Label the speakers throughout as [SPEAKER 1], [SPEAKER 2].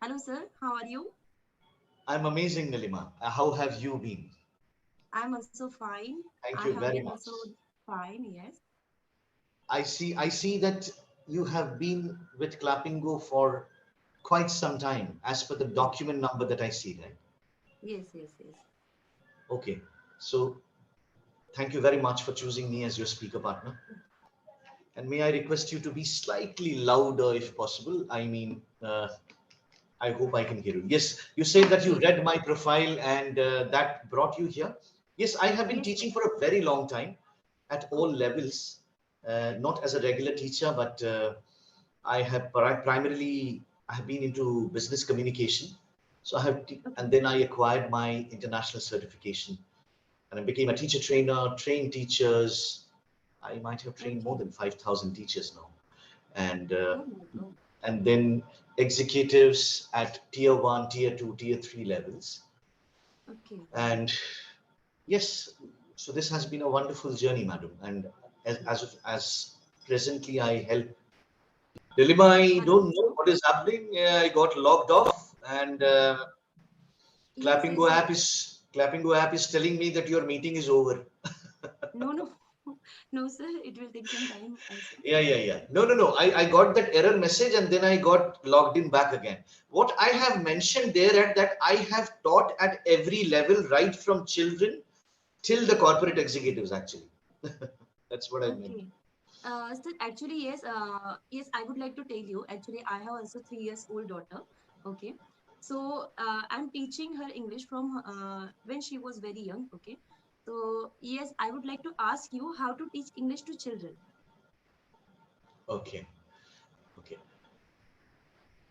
[SPEAKER 1] Hello, sir. How are you?
[SPEAKER 2] I'm amazing, Nilima. How have you been?
[SPEAKER 1] I'm also fine.
[SPEAKER 2] Thank
[SPEAKER 1] I
[SPEAKER 2] you
[SPEAKER 1] have
[SPEAKER 2] very
[SPEAKER 1] been
[SPEAKER 2] much.
[SPEAKER 1] also fine. Yes.
[SPEAKER 2] I see that you have been with Clapingo for quite some time, as per the
[SPEAKER 1] Yes.
[SPEAKER 2] document number that I see, right?
[SPEAKER 1] Yes. Yes. Yes.
[SPEAKER 2] Okay. So thank you very much for choosing me as your speaker partner. And may I request you to be slightly louder if possible? I hope I can hear you. Yes, you said that you
[SPEAKER 1] Yes.
[SPEAKER 2] read my profile and that brought you here. Yes, I have been
[SPEAKER 1] Yes.
[SPEAKER 2] teaching for a very long time at all
[SPEAKER 1] Okay.
[SPEAKER 2] levels, not as a regular teacher, but I have primarily I have been into business communication. So and
[SPEAKER 1] Okay.
[SPEAKER 2] then I acquired my international certification and I became a teacher trainer, trained teachers. I might have trained more
[SPEAKER 1] Okay.
[SPEAKER 2] than 5,000 teachers now, and
[SPEAKER 1] Oh my God.
[SPEAKER 2] then executives at tier one, tier two, tier three levels.
[SPEAKER 1] Okay.
[SPEAKER 2] And yes, so this has been a wonderful journey, madam. And as presently I help Delima, I
[SPEAKER 1] Hello,
[SPEAKER 2] don't know
[SPEAKER 1] sir.
[SPEAKER 2] what is happening. I got logged off, and
[SPEAKER 1] Yes. Yes. Yes.
[SPEAKER 2] Clapingo app is telling me that your meeting is over.
[SPEAKER 1] No. No. No, sir. It will take some time also.
[SPEAKER 2] Yeah. No. I got that error message and then I got logged in back again. What I have mentioned there at that I have taught at every level, right from children till the corporate executives, actually. That's what I meant.
[SPEAKER 1] Okay. So actually, yes. Yes. I would like to tell you. Actually, I have also 3 years old daughter. Okay. So I'm teaching her English from when she was very young. Okay. So yes, I would like to ask you how to teach English to children.
[SPEAKER 2] Okay. Okay.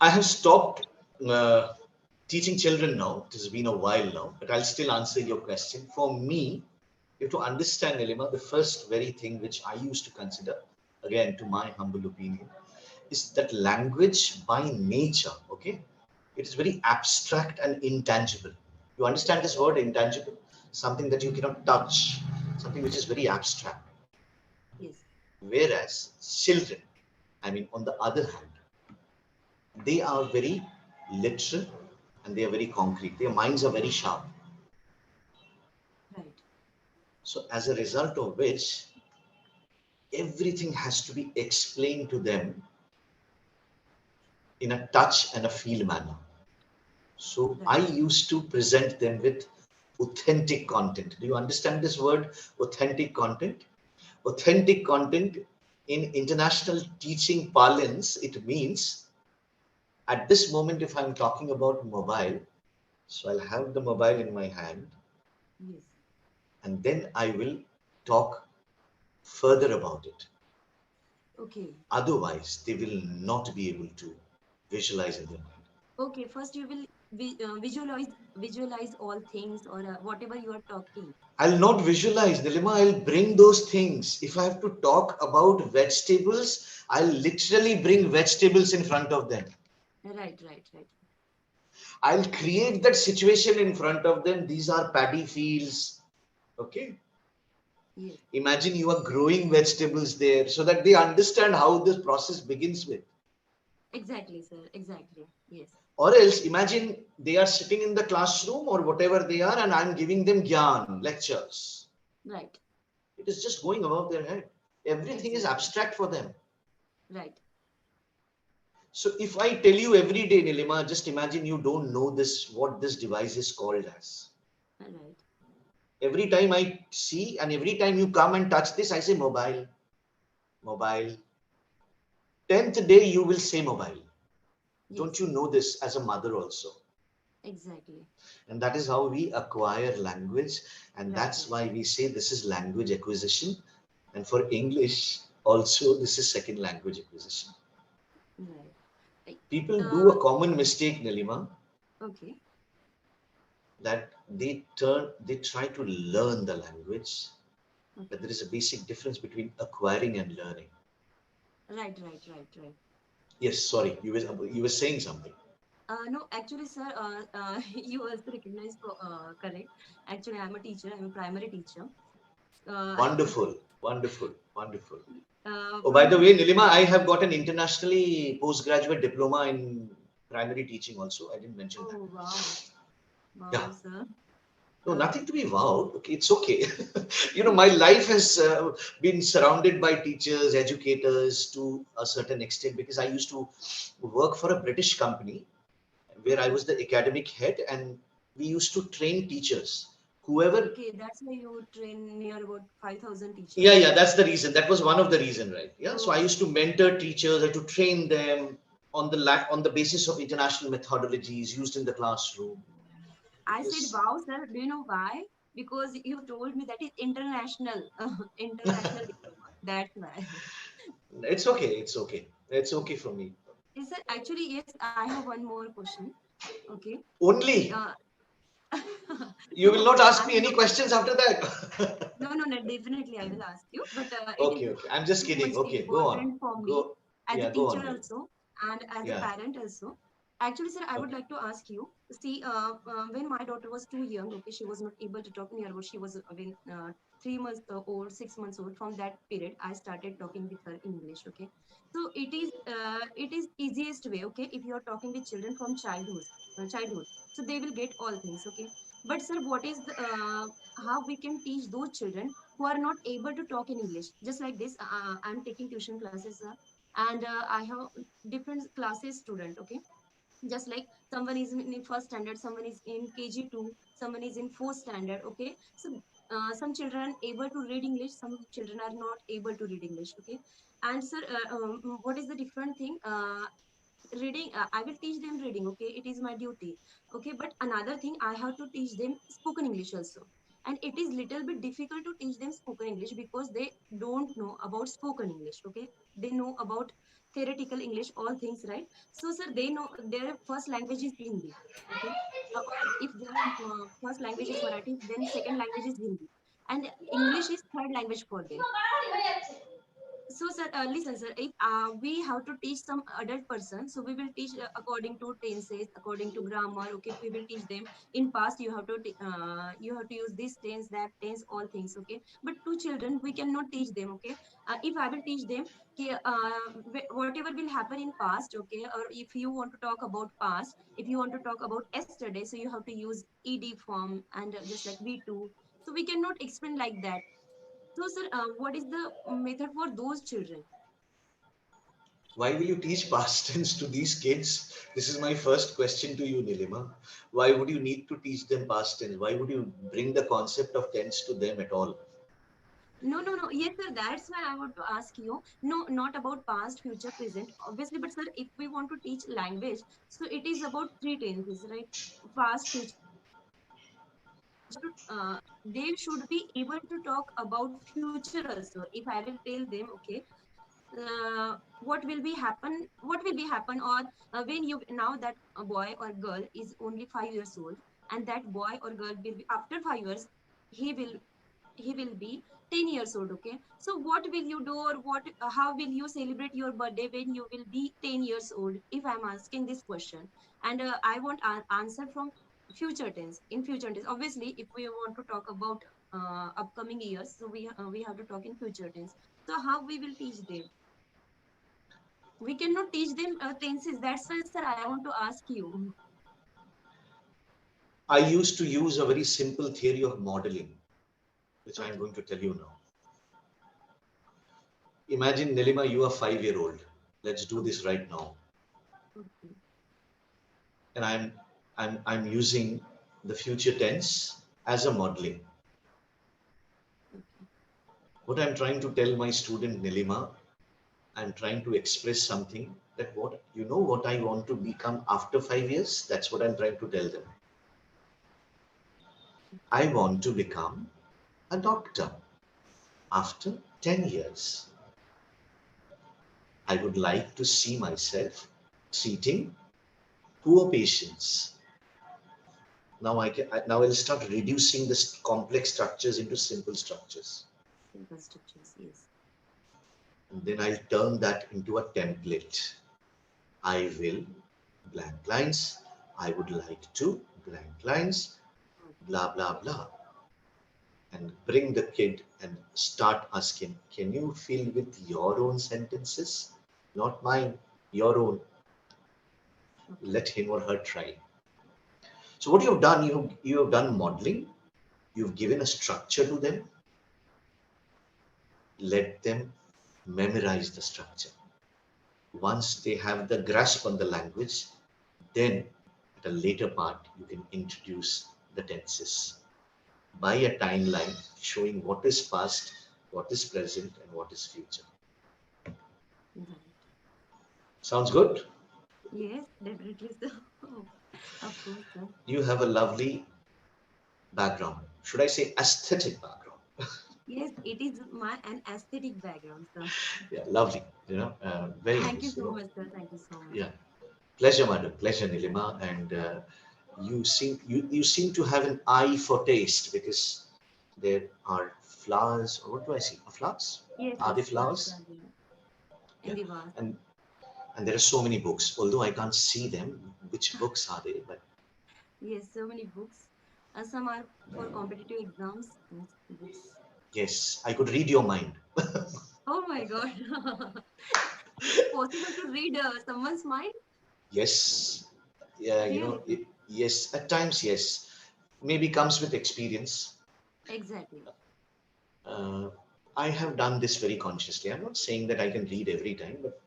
[SPEAKER 2] I have stopped uh, teaching children now. It has been a while now, but I'll still answer your question. For me, you have to understand, Elima, the first very thing which I used to consider, again, to my humble opinion, is that language by nature, okay, it is very abstract and intangible. You understand this word, intangible? Something that you cannot touch, something which is very abstract.
[SPEAKER 1] Yes.
[SPEAKER 2] Whereas children, I mean, on the other hand, they are very literal and they are very concrete. Their minds are very sharp.
[SPEAKER 1] Right.
[SPEAKER 2] So, as a result of which, everything has to be explained to them in a touch and a feel manner. So, I
[SPEAKER 1] Right.
[SPEAKER 2] used to present them with authentic content. Do you understand this word, authentic content? Authentic content in international teaching parlance, it means at this moment, if I'm talking about mobile, so I'll have the mobile in my hand
[SPEAKER 1] Yes.
[SPEAKER 2] and then I will talk further about it.
[SPEAKER 1] Okay.
[SPEAKER 2] Otherwise, they will not be able to visualize in their mind.
[SPEAKER 1] Okay. First, you will visualize all things or whatever you are talking.
[SPEAKER 2] I'll not visualize, Nilima. I'll bring those things. If I have to talk about vegetables, I'll literally bring vegetables in front of them.
[SPEAKER 1] Right. Right. Right.
[SPEAKER 2] I'll create that situation in front of them. These are paddy fields. Okay.
[SPEAKER 1] Yes.
[SPEAKER 2] Imagine you are growing vegetables there so that they understand how this process begins with.
[SPEAKER 1] Exactly, sir. Exactly. Yes.
[SPEAKER 2] Or else imagine they are sitting in the classroom or whatever they are and I'm giving them gyan, lectures.
[SPEAKER 1] Right.
[SPEAKER 2] It is just going above their head. Everything is
[SPEAKER 1] Exactly.
[SPEAKER 2] abstract for them.
[SPEAKER 1] Right.
[SPEAKER 2] So if I tell you every day, Nilima, just imagine you don't know this, what this device is called as.
[SPEAKER 1] Right.
[SPEAKER 2] Every time I see and every time you come and touch this, I say mobile, mobile. 10th day, you will say mobile. Don't
[SPEAKER 1] Yes.
[SPEAKER 2] you know this as a mother also?
[SPEAKER 1] Exactly.
[SPEAKER 2] And that is how we acquire language. And
[SPEAKER 1] Right.
[SPEAKER 2] that's
[SPEAKER 1] Right.
[SPEAKER 2] why we say this is language acquisition. And for English, also, this is second language acquisition.
[SPEAKER 1] Right. Like,
[SPEAKER 2] People do
[SPEAKER 1] uh.
[SPEAKER 2] a common mistake, Nilima,
[SPEAKER 1] Okay.
[SPEAKER 2] that they try to learn the language, but
[SPEAKER 1] Okay.
[SPEAKER 2] there is a basic difference between acquiring and learning.
[SPEAKER 1] Right. Right. Right. Right.
[SPEAKER 2] Yes, sorry, you were saying something.
[SPEAKER 1] No, actually, sir, you also recognize correct. Actually, I'm a teacher. I'm a primary teacher.
[SPEAKER 2] Wonderful, wonderful, wonderful. Oh, by
[SPEAKER 1] From
[SPEAKER 2] the way, Nilima, I have got an internationally postgraduate diploma in primary teaching also. I didn't mention that.
[SPEAKER 1] Oh, wow.
[SPEAKER 2] Yeah.
[SPEAKER 1] Wow, sir.
[SPEAKER 2] No,
[SPEAKER 1] Uh,
[SPEAKER 2] nothing to be wowed. Okay, it's okay. My life has been surrounded by teachers, educators to a certain extent because I used to work for a British company where I
[SPEAKER 1] oh,
[SPEAKER 2] was the academic head, and we used to train teachers. Whoever,
[SPEAKER 1] okay. That's why you train near about 5,000
[SPEAKER 2] yeah,
[SPEAKER 1] teachers.
[SPEAKER 2] yeah, that's the reason. That was one of the reason, right? Yeah. So I used to
[SPEAKER 1] Okay.
[SPEAKER 2] mentor teachers, I had to train them on the basis of international methodologies used in the classroom.
[SPEAKER 1] I said,
[SPEAKER 2] Because
[SPEAKER 1] wow, sir. Do you know why? Because you told me that is international, international diploma. That's why.
[SPEAKER 2] it's okay, it's okay, it's okay for me.
[SPEAKER 1] Is it actually, yes, I have one more question. Okay.
[SPEAKER 2] Only
[SPEAKER 1] Uh,
[SPEAKER 2] you will
[SPEAKER 1] no,
[SPEAKER 2] not ask
[SPEAKER 1] I
[SPEAKER 2] me
[SPEAKER 1] will
[SPEAKER 2] any
[SPEAKER 1] not.
[SPEAKER 2] questions after that.
[SPEAKER 1] No, no, no, definitely I will ask you. But it is
[SPEAKER 2] Okay, okay. I'm just
[SPEAKER 1] too much
[SPEAKER 2] kidding. Okay, go on.
[SPEAKER 1] important for me
[SPEAKER 2] Go.
[SPEAKER 1] as a
[SPEAKER 2] Yeah, go
[SPEAKER 1] teacher
[SPEAKER 2] on, Nilima.
[SPEAKER 1] also and as a
[SPEAKER 2] Yeah.
[SPEAKER 1] parent also. Actually, sir, I would
[SPEAKER 2] Okay.
[SPEAKER 1] like to ask you. See, when my daughter was too young, okay, she was not able to talk near about. She was when 3 months old, 6 months old. From that period, I started talking with her in English. Okay, so it is easiest way. Okay, if you are talking with children from childhood, so they will get all things. Okay, but sir, what is how we can teach those children who are not able to talk in English? Just like this, I'm taking tuition classes, and I have different classes student. Okay, just like someone is in first standard, someone is in KG2, someone is in fourth standard. Okay, so some children are able to read English, some children are not able to read English. Okay, and sir, what is the different thing? Reading, I will teach them reading. Okay, it is my duty. Okay, but another thing, I have to teach them spoken English also. And it is little bit difficult to teach them spoken English because they don't know about spoken English. Okay, they know about theoretical English, all things, right? So sir, they know their first language is Hindi. Okay, or if their first language is Marathi, then second language is Hindi, and English is third language for them. So, sir, listen, sir. If we have to teach some adult person, so we will teach according to tenses, according to grammar. Okay, we will teach them. In past, you have to use this tense, that tense, all things. Okay, but to children, we cannot teach them. Okay, if I will teach them, okay, whatever will happen in past. Okay, or if you want to talk about past, if you want to talk about yesterday, so you have to use ed form and just like V2. So we cannot explain like that. So, sir, what is the method for those children?
[SPEAKER 2] Why will you teach past tense to these kids? This is my first question to you, Nilima. Why would you need to teach them past tense? Why would you bring the concept of tense to them at all?
[SPEAKER 1] No, no, no. Yes, sir. That's why I want to ask you. No, not about past, future, present. Obviously, but sir, if we want to teach language, so it is about three tenses, right? Past, future, present. They should be able to talk about future also. If I will tell them, okay, what will be happen, or when you now that a boy or girl is only 5 years old, and that boy or girl will be after 5 years, he will he will be 10 years old. Okay, so what will you do, or what how will you celebrate your birthday when you will be 10 years old, if I'm asking this question? And I want an answer from future tense. In future tense, obviously, if we want to talk about upcoming years, so we have to talk in future tense. So how we will teach them? We cannot teach them tenses. That's why, sir, I want to ask you.
[SPEAKER 2] I used to use a very simple theory of modeling, which I'm
[SPEAKER 1] Okay.
[SPEAKER 2] going to tell you now. Imagine, Nilima, you are 5 year old. Let's do
[SPEAKER 1] Okay.
[SPEAKER 2] this right now.
[SPEAKER 1] Okay.
[SPEAKER 2] And I'm using the future tense as a modeling.
[SPEAKER 1] Okay.
[SPEAKER 2] What I'm trying to tell my student Nilima, I'm trying to express something that what I want to become after 5 years. That's what I'm trying to tell them. I
[SPEAKER 1] Okay.
[SPEAKER 2] want to become a doctor after 10 years. I would like to see myself treating poor patients. Now I'll start reducing the complex structures into simple structures.
[SPEAKER 1] Simple structures. Yes.
[SPEAKER 2] And then I'll turn that into a template. I will blank lines. I would like to blank lines,
[SPEAKER 1] Okay.
[SPEAKER 2] blah, blah, blah. And bring the kid and start asking, can you fill with your own sentences? Not mine, your own.
[SPEAKER 1] Okay.
[SPEAKER 2] Let him or her try. So what you've done, you have done modeling. You've given a structure to them. Let them memorize the structure. Once they have the grasp on the language, then at a later part, you can introduce the tenses by a timeline showing what is past, what is present, and what is future.
[SPEAKER 1] Right.
[SPEAKER 2] Sounds good?
[SPEAKER 1] Yes, definitely so. Of course, sir.
[SPEAKER 2] You have a lovely background. Should I say aesthetic background?
[SPEAKER 1] Yes, it is my an aesthetic background, sir.
[SPEAKER 2] Yeah, lovely. Very
[SPEAKER 1] Thank you
[SPEAKER 2] nice.
[SPEAKER 1] so much, sir. Thank you so much.
[SPEAKER 2] Yeah, pleasure, madam. Pleasure, Nilima. And you seem to have an eye for taste because there are flowers. Or what do I see? Flowers?
[SPEAKER 1] Yes,
[SPEAKER 2] Are they
[SPEAKER 1] yes, flowers
[SPEAKER 2] flowers?
[SPEAKER 1] are there in
[SPEAKER 2] Yeah.
[SPEAKER 1] the vase.
[SPEAKER 2] And and there are so many books. Although I can't see them, which books are they? But
[SPEAKER 1] Yes, so many books. Some are for competitive exams. Those books.
[SPEAKER 2] yes, I could read your mind.
[SPEAKER 1] Oh my God. Is it possible to read someone's mind?
[SPEAKER 2] Yes. Yeah,
[SPEAKER 1] Really, sir?
[SPEAKER 2] yes, at times, yes. Maybe comes with experience.
[SPEAKER 1] Exactly.
[SPEAKER 2] Uh, I have done this very consciously. I'm not saying that I can read every time, but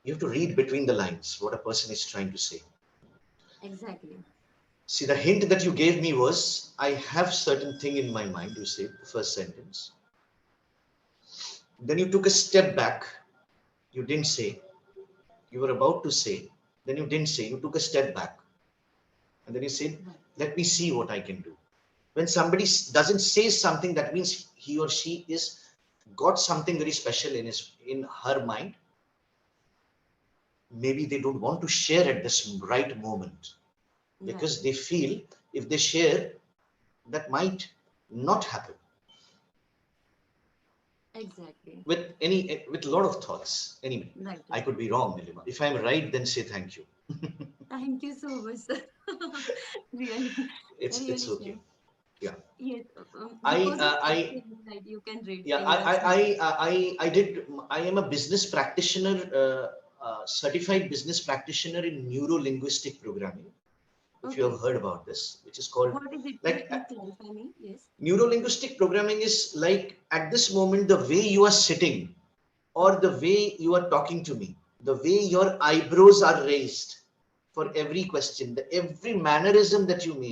[SPEAKER 2] you have to read between the lines what a person is trying to say.
[SPEAKER 1] Exactly.
[SPEAKER 2] See, the hint that you gave me was I have certain thing in my mind, you said, the first sentence. Then you took a step back. You didn't say. You were about to say. Then you didn't say. You took a step back. And then you said,
[SPEAKER 1] Right.
[SPEAKER 2] let me see what I can do. When somebody doesn't say something, that means he or she is got something very special in her mind. Maybe they don't want to share at this right moment
[SPEAKER 1] Right.
[SPEAKER 2] because they feel if they share, that might not happen
[SPEAKER 1] Exactly.
[SPEAKER 2] with a lot of thoughts. Anyway,
[SPEAKER 1] Right.
[SPEAKER 2] I
[SPEAKER 1] Right.
[SPEAKER 2] could be wrong, Nilima. If I'm right, then say thank you.
[SPEAKER 1] Thank you so much, sir. Really,
[SPEAKER 2] It's
[SPEAKER 1] really,
[SPEAKER 2] okay.
[SPEAKER 1] sir.
[SPEAKER 2] Yeah.
[SPEAKER 1] Yes,
[SPEAKER 2] I
[SPEAKER 1] because of
[SPEAKER 2] uh,
[SPEAKER 1] us,
[SPEAKER 2] I
[SPEAKER 1] right, you can read
[SPEAKER 2] yeah
[SPEAKER 1] anyone's mind.
[SPEAKER 2] I did. I am a business practitioner, certified business practitioner in neuro linguistic programming. If you have
[SPEAKER 1] Okay.
[SPEAKER 2] heard about this, which is called
[SPEAKER 1] What is it?
[SPEAKER 2] like
[SPEAKER 1] Please clarify me. Yes.
[SPEAKER 2] neuro linguistic programming is like at this moment the way you are sitting or the
[SPEAKER 1] Okay.
[SPEAKER 2] way you are talking to me, the way your eyebrows are raised for
[SPEAKER 1] Okay.
[SPEAKER 2] every question, the every mannerism that you make